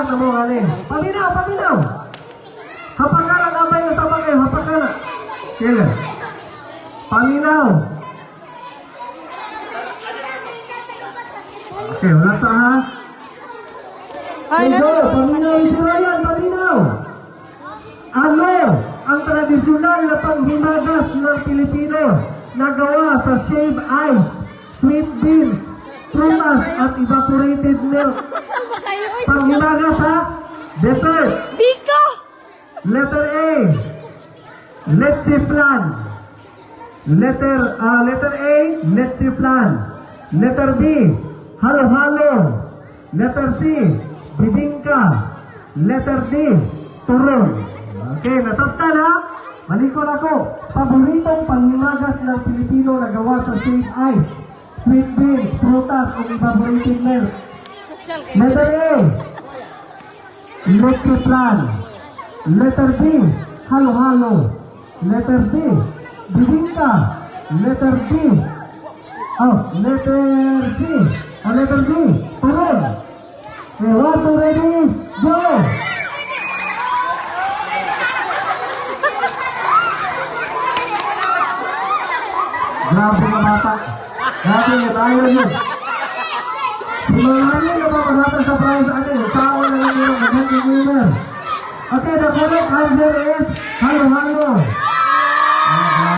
Paminaw, paminaw. Hapakan ang kamay nyo sa bagay. Hapakan. Kailan? Paminaw. Okay, wala sa ha? Ito, paminaw ito yan, paminaw. Ano ang tradisyonal na panghimagas ng Pilipino na gawa sa shaved ice, sweet beans, prutas at evaporated milk? Panghimagas ha? Dessert. Biko! Letter A, leche flan. Letter A, leche flan. Letter B, halo-halo. Letter C, bibingka. Letter D, turon. Okay, nasabtan ha? Malikot ako. Paboritong panghimagas ng Pilipino na gawa sa shaved ice, sweet beans, prutas at evaporated milk. Letter A, leche flan. Letter B, halo-halo. Letter C, bibingka. Letter D, letter D, turon. Okay, 1, 2, ready, go! Grabe na bata. Grabe na tayo yun. Simanganin na ba maghatag sa prize ano? Tao na lang yun. Maghatag winner. Okay, the correct answer is halo-halo.